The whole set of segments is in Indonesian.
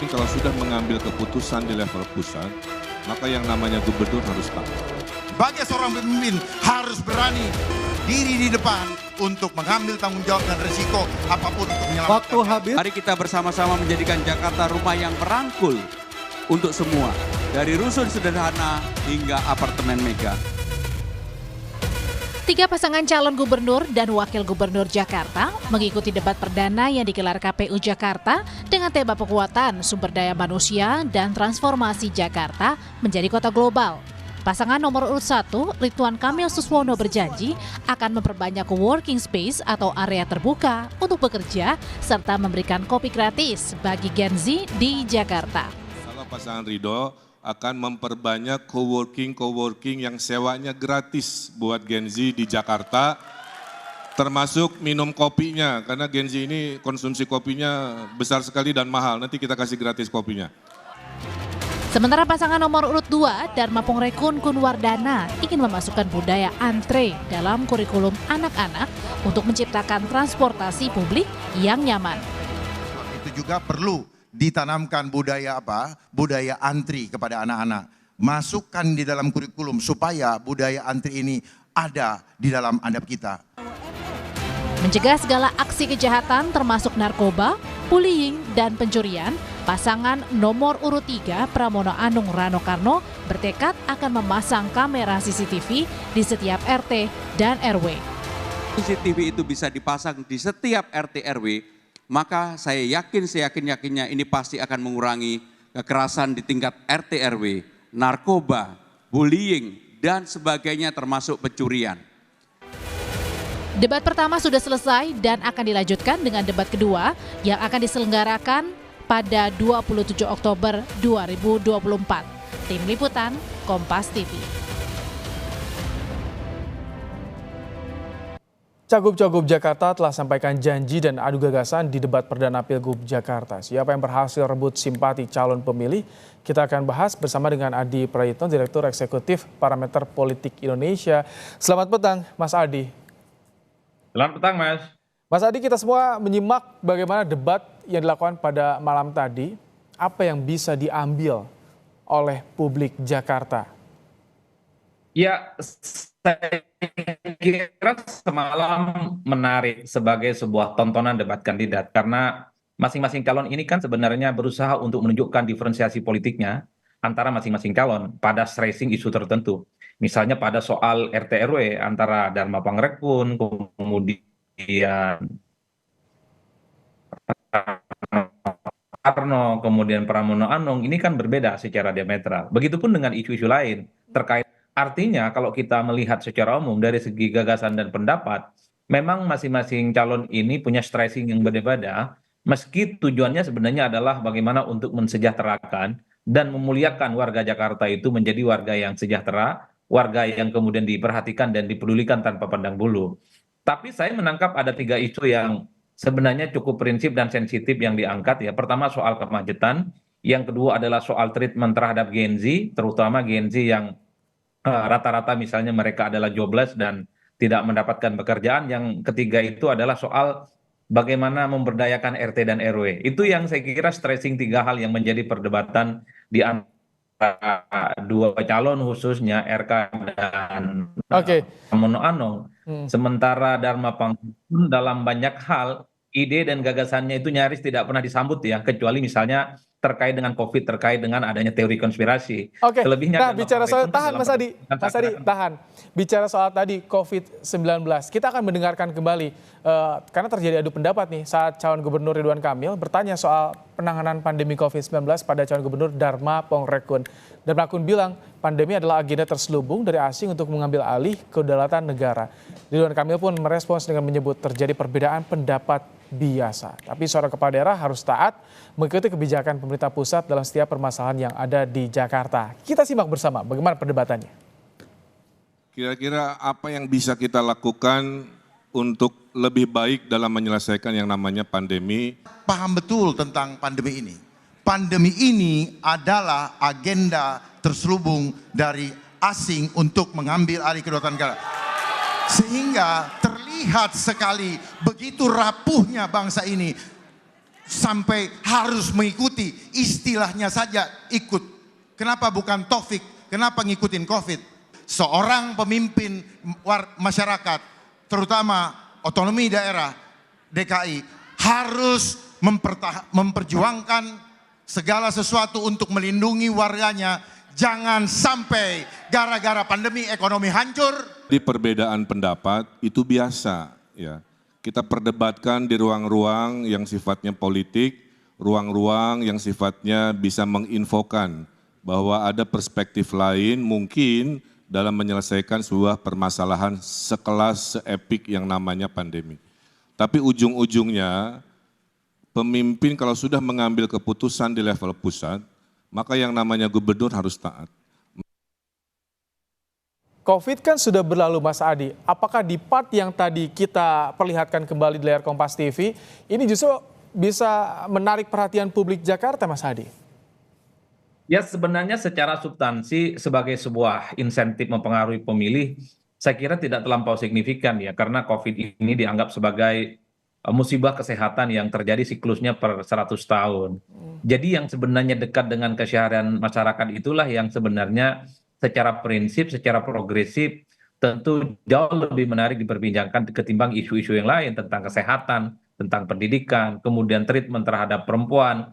Kalau sudah mengambil keputusan di level pusat, maka yang namanya gubernur harus tahu. Bagi seorang pemimpin harus berani diri di depan untuk mengambil tanggung jawab dan risiko apapun untuk menyelamatkan. Waktu habis. Mari kita bersama-sama menjadikan Jakarta rumah yang merangkul untuk semua. Dari rusun sederhana hingga apartemen mega. 3 pasangan calon gubernur dan wakil gubernur Jakarta mengikuti debat perdana yang digelar KPU Jakarta dengan tema penguatan sumber daya manusia dan transformasi Jakarta menjadi kota global. Pasangan nomor urut 1, Ridwan Kamil Suswono berjanji akan memperbanyak co-working space atau area terbuka untuk bekerja serta memberikan kopi gratis bagi Gen Z di Jakarta. Salah pasangan Ridho akan memperbanyak co-working yang sewanya gratis buat Gen Z di Jakarta, termasuk minum kopinya, karena Gen Z ini konsumsi kopinya besar sekali dan mahal, nanti kita kasih gratis kopinya. Sementara pasangan nomor urut 2, Dharma Pongrekun Kunwardana, ingin memasukkan budaya antre dalam kurikulum anak-anak untuk menciptakan transportasi publik yang nyaman. Itu juga perlu ditanamkan budaya budaya antri kepada anak-anak. Masukkan di dalam kurikulum supaya budaya antri ini ada di dalam adab kita. Mencegah segala aksi kejahatan termasuk narkoba, bullying, dan pencurian, pasangan nomor urut 3 Pramono Anung Rano Karno bertekad akan memasang kamera CCTV di setiap RT dan RW. CCTV itu bisa dipasang di setiap RT RW, maka saya yakin-yakinnya ini pasti akan mengurangi kekerasan di tingkat RT RW, narkoba, bullying, dan sebagainya termasuk pencurian. Debat pertama sudah selesai dan akan dilanjutkan dengan debat kedua yang akan diselenggarakan pada 27 Oktober 2024. Tim Liputan, Kompas TV. Cagup-cagup Jakarta telah sampaikan janji dan adu gagasan di debat perdana Pilgub Jakarta. Siapa yang berhasil rebut simpati calon pemilih? Kita akan bahas bersama dengan Adi Prayitno, Direktur Eksekutif Parameter Politik Indonesia. Selamat petang, Mas Adi. Selamat petang, Mas. Mas Adi, kita semua menyimak bagaimana debat yang dilakukan pada malam tadi. Apa yang bisa diambil oleh publik Jakarta? Ya, saya kira semalam menarik sebagai sebuah tontonan debat kandidat. Karena masing-masing calon ini kan sebenarnya berusaha untuk menunjukkan diferensiasi politiknya antara masing-masing calon pada stressing isu tertentu. Misalnya pada soal RT RW antara Dharma Pongrekun, kemudian Karno, kemudian Pramono Anung, ini kan berbeda secara diametral. Begitupun dengan isu-isu lain terkait. Artinya kalau kita melihat secara umum dari segi gagasan dan pendapat, memang masing-masing calon ini punya stressing yang berbeda, meski tujuannya sebenarnya adalah bagaimana untuk mensejahterakan dan memuliakan warga Jakarta itu menjadi warga yang sejahtera, warga yang kemudian diperhatikan dan dipedulikan tanpa pandang bulu. Tapi saya menangkap ada 3 isu yang sebenarnya cukup prinsip dan sensitif yang diangkat ya. Pertama soal kemacetan, yang kedua adalah soal treatment terhadap Gen Z, terutama Gen Z yang rata-rata misalnya mereka adalah jobless dan tidak mendapatkan pekerjaan. Yang ketiga itu adalah soal bagaimana memberdayakan RT dan RW. Itu yang saya kira stressing 3 hal yang menjadi perdebatan di antara 2 calon khususnya RK dan Pramono Anung. Sementara Dharma Pongrekun dalam banyak hal ide dan gagasannya itu nyaris tidak pernah disambut ya, kecuali misalnya terkait dengan COVID, terkait dengan adanya teori konspirasi. Selebihnya nah bicara soal tahan Mas Adi, tahan. Bicara soal tadi COVID-19, kita akan mendengarkan kembali karena terjadi adu pendapat nih saat calon gubernur Ridwan Kamil bertanya soal penanganan pandemi COVID-19 pada calon gubernur Dharma Pongrekun. Dharma Pongrekun bilang pandemi adalah agenda terselubung dari asing untuk mengambil alih kedaulatan negara. Ridwan Kamil pun merespons dengan menyebut terjadi perbedaan pendapat biasa. Tapi seorang kepala daerah harus taat mengikuti kebijakan pemerintah pusat dalam setiap permasalahan yang ada di Jakarta. Kita simak bersama bagaimana perdebatannya. Kira-kira apa yang bisa kita lakukan untuk lebih baik dalam menyelesaikan yang namanya pandemi? Paham betul tentang pandemi ini. Pandemi ini adalah agenda terselubung dari asing untuk mengambil alih kedaulatan negara. Sehingga terlihat sekali begitu rapuhnya bangsa ini. sampai harus mengikuti, istilahnya saja ikut. Kenapa bukan Taufik? Kenapa ngikutin COVID? Seorang pemimpin masyarakat, terutama otonomi daerah DKI, harus memperjuangkan segala sesuatu untuk melindungi warganya. Jangan sampai gara-gara pandemi ekonomi hancur. Di perbedaan pendapat itu biasa ya. Kita perdebatkan di ruang-ruang yang sifatnya politik, ruang-ruang yang sifatnya bisa menginfokan bahwa ada perspektif lain mungkin dalam menyelesaikan sebuah permasalahan sekelas seepik yang namanya pandemi. Tapi ujung-ujungnya pemimpin kalau sudah mengambil keputusan di level pusat, maka yang namanya gubernur harus taat. COVID kan sudah berlalu Mas Adi, apakah di part yang tadi kita perlihatkan kembali di layar Kompas TV, ini justru bisa menarik perhatian publik Jakarta Mas Adi? Ya sebenarnya secara substansi sebagai sebuah insentif mempengaruhi pemilih, saya kira tidak terlampau signifikan ya, karena COVID ini dianggap sebagai musibah kesehatan yang terjadi siklusnya per 100 tahun. Jadi yang sebenarnya dekat dengan keseharian masyarakat itulah yang sebenarnya secara prinsip, secara progresif tentu jauh lebih menarik diperbincangkan ketimbang isu-isu yang lain tentang kesehatan, tentang pendidikan, kemudian treatment terhadap perempuan,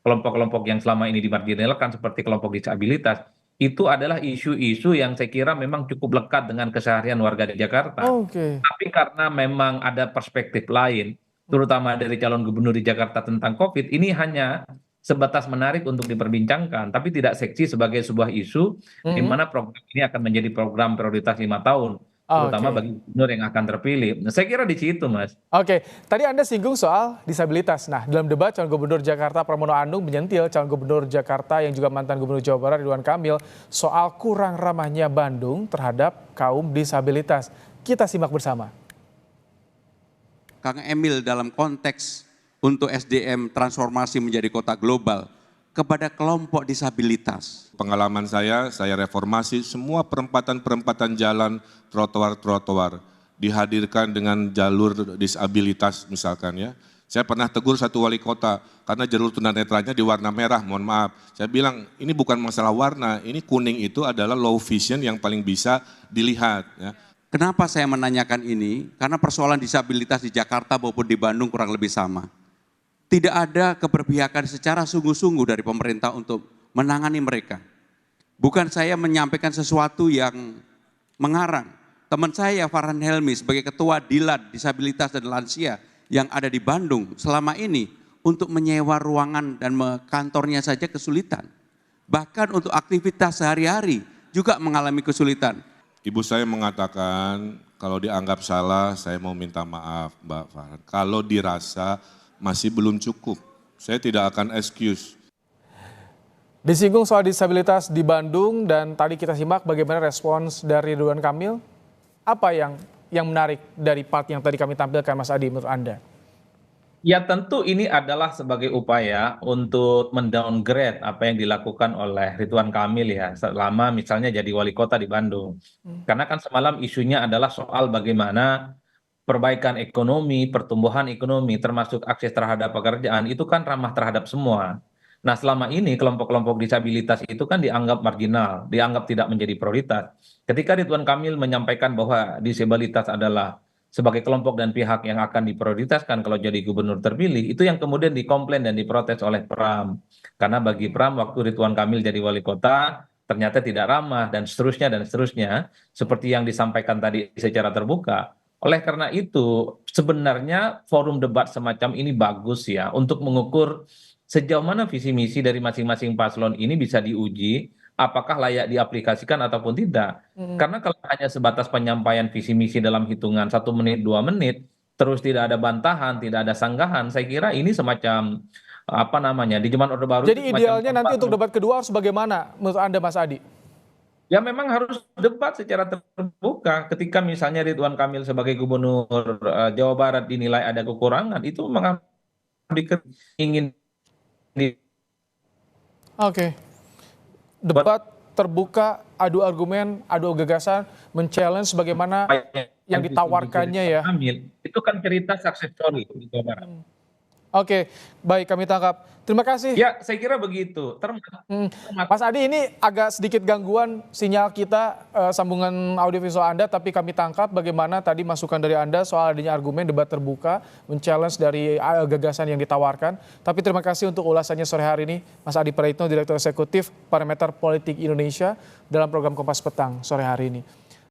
kelompok-kelompok yang selama ini dimarginalkan seperti kelompok disabilitas. Itu adalah isu-isu yang saya kira memang cukup lekat dengan keseharian warga di Jakarta. Tapi karena memang ada perspektif lain, terutama dari calon gubernur di Jakarta tentang COVID, ini hanya sebatas menarik untuk diperbincangkan, tapi tidak seksi sebagai sebuah isu di mana program ini akan menjadi program prioritas 5 tahun, terutama bagi gubernur yang akan terpilih. Nah, saya kira di situ, Mas. Oke, tadi Anda singgung soal disabilitas. Nah, dalam debat calon gubernur Jakarta Pramono Anung menyentil calon gubernur Jakarta yang juga mantan gubernur Jawa Barat Ridwan Kamil soal kurang ramahnya Bandung terhadap kaum disabilitas. Kita simak bersama. Kang Emil dalam konteks untuk SDM transformasi menjadi kota global kepada kelompok disabilitas. Pengalaman saya reformasi semua perempatan-perempatan jalan, trotoar-trotoar dihadirkan dengan jalur disabilitas misalkan ya. Saya pernah tegur satu wali kota karena jalur tunanetranya di warna merah, mohon maaf. Saya bilang ini bukan masalah warna, ini kuning itu adalah low vision yang paling bisa dilihat ya. Kenapa saya menanyakan ini? Karena persoalan disabilitas di Jakarta maupun di Bandung kurang lebih sama. Tidak ada keberpihakan secara sungguh-sungguh dari pemerintah untuk menangani mereka. Bukan saya menyampaikan sesuatu yang mengarang. Teman saya Farhan Helmi sebagai ketua Dilad Disabilitas dan Lansia yang ada di Bandung selama ini untuk menyewa ruangan dan kantornya saja kesulitan. Bahkan untuk aktivitas sehari-hari juga mengalami kesulitan. Ibu saya mengatakan kalau dianggap salah saya mau minta maaf Mbak Farhan. Kalau dirasa masih belum cukup, saya tidak akan excuse. Disinggung soal disabilitas di Bandung dan tadi kita simak bagaimana respons dari Ridwan Kamil. Apa yang menarik dari part yang tadi kami tampilkan Mas Adi menurut Anda? Ya tentu ini adalah sebagai upaya untuk mendowngrade apa yang dilakukan oleh Ridwan Kamil ya selama misalnya jadi wali kota di Bandung. Karena kan semalam isunya adalah soal bagaimana perbaikan ekonomi, pertumbuhan ekonomi termasuk akses terhadap pekerjaan itu kan ramah terhadap semua. Nah selama ini kelompok-kelompok disabilitas itu kan dianggap marginal, dianggap tidak menjadi prioritas. Ketika Ridwan Kamil menyampaikan bahwa disabilitas adalah sebagai kelompok dan pihak yang akan diprioritaskan kalau jadi gubernur terpilih, itu yang kemudian dikomplain dan diprotes oleh Pram. Karena bagi Pram waktu Ridwan Kamil jadi wali kota ternyata tidak ramah dan seterusnya, seperti yang disampaikan tadi secara terbuka. Oleh karena itu sebenarnya forum debat semacam ini bagus ya untuk mengukur sejauh mana visi misi dari masing-masing paslon ini bisa diuji, apakah layak diaplikasikan ataupun tidak. Karena kalau hanya sebatas penyampaian visi misi dalam hitungan 1 menit, 2 menit, terus tidak ada bantahan, tidak ada sanggahan, saya kira ini semacam apa namanya di zaman Orde Baru. Jadi idealnya nanti untuk debat kedua harus bagaimana menurut Anda Mas Adi? Ya memang harus debat secara terbuka. Ketika misalnya Ridwan Kamil sebagai gubernur Jawa Barat dinilai ada kekurangan, itu memang ingin Oke. Debat terbuka, adu argumen, adu gagasan, men-challenge bagaimana yang ditawarkannya ya. Itu kan cerita success story di Jawa Barat. Oke, baik kami tangkap. Terima kasih. Ya, saya kira begitu. Mas Adi, ini agak sedikit gangguan sinyal kita, sambungan audiovisual Anda, tapi kami tangkap bagaimana tadi masukan dari Anda soal adanya argumen debat terbuka, men-challenge dari gagasan yang ditawarkan. Tapi terima kasih untuk ulasannya sore hari ini, Mas Adi Praitno, Direktur Eksekutif Parameter Politik Indonesia, dalam program Kompas Petang sore hari ini.